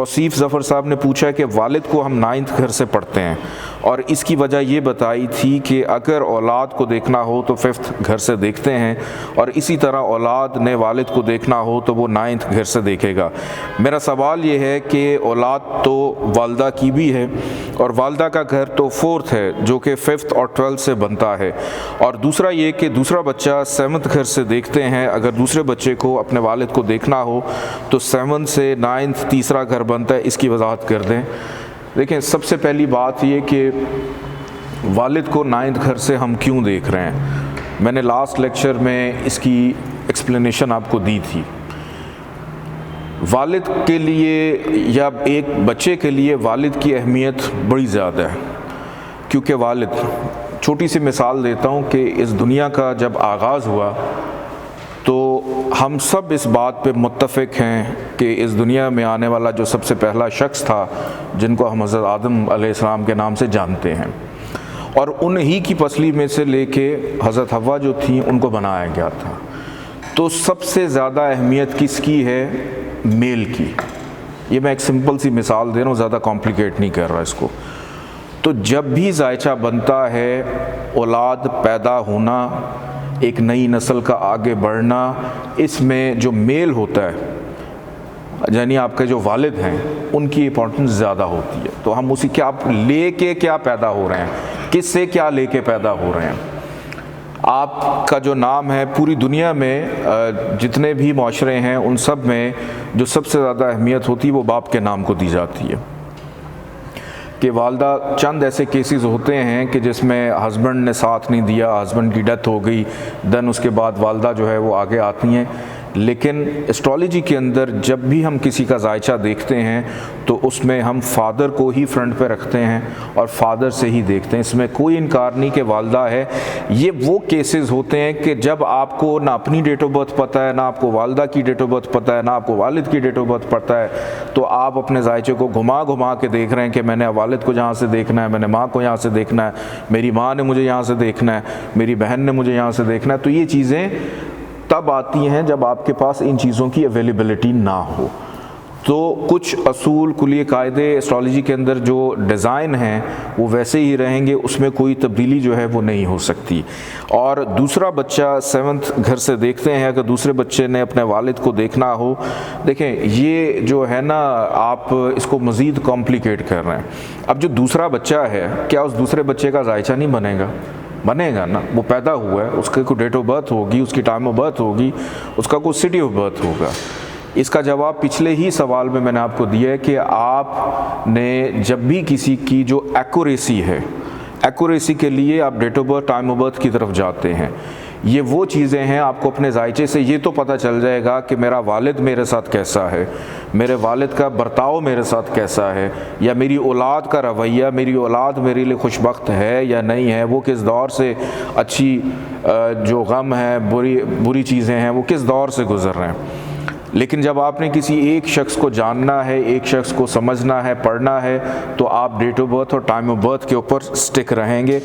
तौसीफ़ ज़फ़र साहब ने पूछा कि वालिद को हम 9th घर से पढ़ते हैं, और इसकी वजह ये बताई थी कि अगर औलाद को देखना हो तो 5th घर से देखते हैं, और इसी तरह औलाद ने वालिद को देखना हो तो वो 9th घर से देखेगा। मेरा सवाल ये है कि औलाद तो वालदा की भी है, और वालदा का घर तो 4th है जो कि 5th और 12th से बनता है, और दूसरा ये कि दूसरा बच्चा 7th घर से देखते हैं। अगर दूसरे बच्चे को अपने वालिद को देखना हो तो 7 से 9th तीसरा घर बनता है, इसकी वजाहत कर दें। देखें, सबसे पहली बात ये कि वालिद को 9th घर से हम क्यों देख रहे हैं, मैंने लास्ट लेक्चर में इसकी एक्सप्लेनेशन आपको दी थी। वालिद के लिए या एक बच्चे के लिए वालिद की अहमियत बड़ी ज़्यादा है, क्योंकि वालिद, छोटी सी मिसाल देता हूँ कि इस दुनिया का जब आगाज़ हुआ तो हम सब इस बात पे मुत्तफ़िक़ हैं कि इस दुनिया में आने वाला जो सबसे पहला शख्स था, जिनको हम हज़रत आदम अलैहिस्सलाम के नाम से जानते हैं, और उन्हीं की पसली में से लेके हज़रत हव्वा जो थी उनको बनाया गया था। तो सबसे ज़्यादा अहमियत किसकी है? मेल की। ये मैं एक सिंपल सी मिसाल दे रहा हूँ, ज़्यादा कॉम्प्लिकेट नहीं कर रहा इसको। तो जब भी ज़ायचा बनता है, औलाद पैदा होना, एक नई नस्ल का आगे बढ़ना, इसमें जो मेल होता है, यानी आपके जो वालिद हैं, उनकी इम्पोर्टेंस ज़्यादा होती है। तो हम उसी क्या लेके क्या पैदा हो रहे हैं, किससे क्या लेके पैदा हो रहे हैं। आपका जो नाम है, पूरी दुनिया में जितने भी माशरे हैं उन सब में जो सबसे ज़्यादा अहमियत होती है वो बाप के नाम को दी जाती है। कि वालदा, चंद ऐसे केसेस होते हैं कि जिसमें हस्बैंड ने साथ नहीं दिया, हस्बैंड की डेथ हो गई, देन उसके बाद वालदा जो है वो आगे आती हैं। लेकिन एस्ट्रोलॉजी के अंदर जब भी हम किसी का जायचा देखते हैं तो उसमें हम फादर को ही फ्रंट पे रखते हैं और फादर से ही देखते हैं। इसमें कोई इनकार नहीं कि वालदा है। ये वो केसेस होते हैं कि जब आपको ना अपनी डेट ऑफ बर्थ पता है, ना आपको वालदा की डेट ऑफ बर्थ पता है, ना आपको वालिद की डेट ऑफ बर्थ पता है, तो आप अपने जायचे को घुमा घुमा के देख रहे हैं कि मैंने वालिद को यहाँ से देखना है, मैंने माँ को यहाँ से देखना है, मेरी माँ ने मुझे यहाँ से देखना है, मेरी बहन ने मुझे यहाँ से देखना है। तो ये चीज़ें तब आती हैं जब आपके पास इन चीज़ों की अवेलेबिलिटी ना हो। तो कुछ असूल, कुलिये कायदे एस्ट्रोलॉजी के अंदर जो डिज़ाइन हैं वो वैसे ही रहेंगे, उसमें कोई तब्दीली जो है वो नहीं हो सकती। और दूसरा बच्चा 7th घर से देखते हैं, अगर दूसरे बच्चे ने अपने वालिद को देखना हो, देखें ये जो है ना, आप इसको मज़ीद कॉम्प्लिकेट कर रहे हैं। अब जो दूसरा बच्चा है, क्या उस दूसरे बच्चे का जायचा नहीं बनेगा? बनेगा ना। वो पैदा हुआ है, उसकी कोई डेट ऑफ बर्थ होगी, उसकी टाइम ऑफ बर्थ होगी, उसका कोई सिटी ऑफ बर्थ होगा। इसका जवाब पिछले ही सवाल में मैंने आपको दिया है कि आपने जब भी किसी की जो एक्यूरेसी है, एक्यूरेसी के लिए आप date of birth, time of birth की तरफ जाते हैं। ये वो चीज़ें हैं, आपको अपने जायचे से ये तो पता चल जाएगा कि मेरा वालिद मेरे साथ कैसा है, मेरे वालिद का बर्ताव मेरे साथ कैसा है, या मेरी औलाद का रवैया, मेरी औलाद मेरे लिए खुशबख्त है या नहीं है, वो किस दौर से अच्छी जो गम है, बुरी चीज़ें हैं, वो किस दौर से गुज़र रहे हैं। लेकिन जब आपने किसी एक शख्स को जानना है, एक शख्स को समझना है, पढ़ना है, तो आप डेट ऑफ बर्थ और टाइम ऑफ बर्थ के ऊपर स्टिक रहेंगे।